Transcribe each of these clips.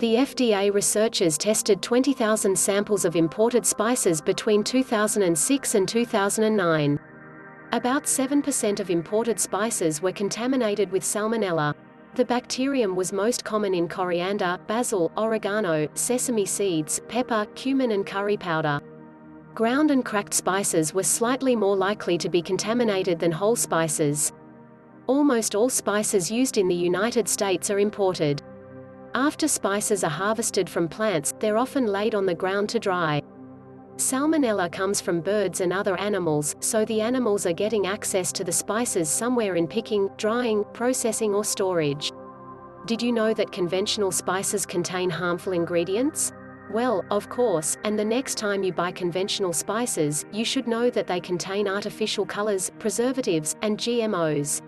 The FDA researchers tested 20,000 samples of imported spices between 2006 and 2009. About 7% of imported spices were contaminated with salmonella. The bacterium was most common in coriander, basil, oregano, sesame seeds, pepper, cumin and curry powder. Ground and cracked spices were slightly more likely to be contaminated than whole spices. Almost all spices used in the United States are imported. After spices are harvested from plants, they're often laid on the ground to dry. Salmonella comes from birds and other animals, so the animals are getting access to the spices somewhere in picking, drying, processing or storage. Did you know that conventional spices contain harmful ingredients? Well, of course, and the next time you buy conventional spices, you should know that they contain artificial colors, preservatives, and GMOs.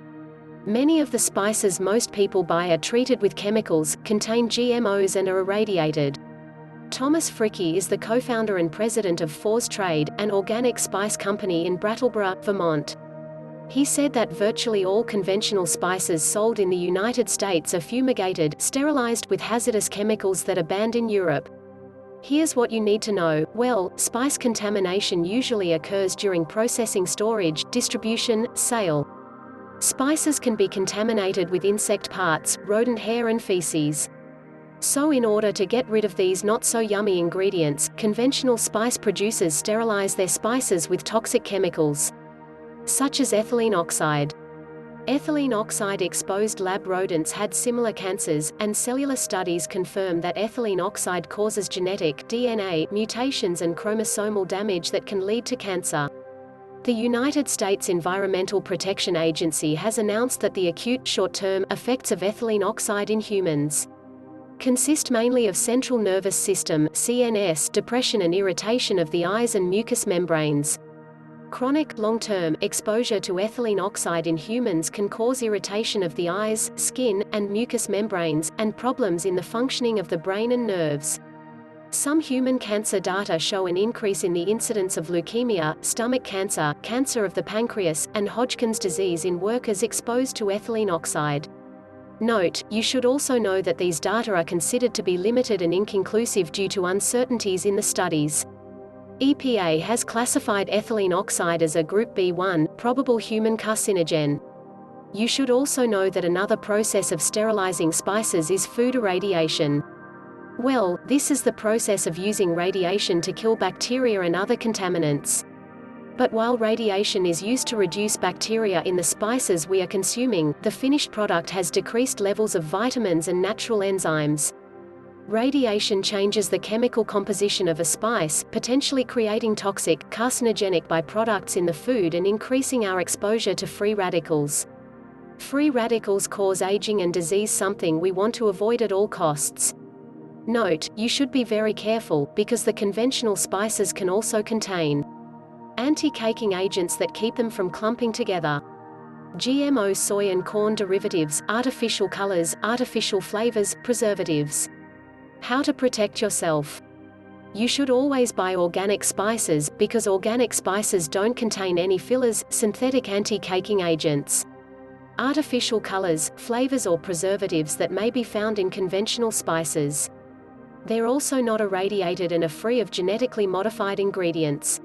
Many of the spices most people buy are treated with chemicals, contain GMOs and are irradiated. Thomas Fricke is the co-founder and president of Force Trade, an organic spice company in Brattleboro, Vermont. He said that virtually all conventional spices sold in the United States are fumigated, sterilized with hazardous chemicals that are banned in Europe. Here's what you need to know. Well, spice contamination usually occurs during processing, storage, distribution, sale. Spices can be contaminated with insect parts, rodent hair and feces. So in order to get rid of these not-so-yummy ingredients, conventional spice producers sterilize their spices with toxic chemicals, such as ethylene oxide. Ethylene oxide-exposed lab rodents had similar cancers, and cellular studies confirm that ethylene oxide causes genetic DNA mutations and chromosomal damage that can lead to cancer. The United States Environmental Protection Agency has announced that the acute, short-term effects of ethylene oxide in humans consist mainly of central nervous system (CNS) depression and irritation of the eyes and mucous membranes. Chronic, long-term exposure to ethylene oxide in humans can cause irritation of the eyes, skin, and mucous membranes, and problems in the functioning of the brain and nerves. Some human cancer data show an increase in the incidence of leukemia, stomach cancer, cancer of the pancreas, and Hodgkin's disease in workers exposed to ethylene oxide. Note, you should also know that these data are considered to be limited and inconclusive due to uncertainties in the studies. EPA has classified ethylene oxide as a Group B1, probable human carcinogen. You should also know that another process of sterilizing spices is food irradiation. Well, this is the process of using radiation to kill bacteria and other contaminants. But while radiation is used to reduce bacteria in the spices we are consuming, the finished product has decreased levels of vitamins and natural enzymes. Radiation changes the chemical composition of a spice, potentially creating toxic, carcinogenic byproducts in the food and increasing our exposure to free radicals. Free radicals cause aging and disease, something we want to avoid at all costs. Note, you should be very careful, because the conventional spices can also contain anti-caking agents that keep them from clumping together. GMO soy and corn derivatives, artificial colors, artificial flavors, preservatives. How to protect yourself. You should always buy organic spices, because organic spices don't contain any fillers, synthetic anti-caking agents, artificial colors, flavors or preservatives that may be found in conventional spices. They're also not irradiated and are free of genetically modified ingredients.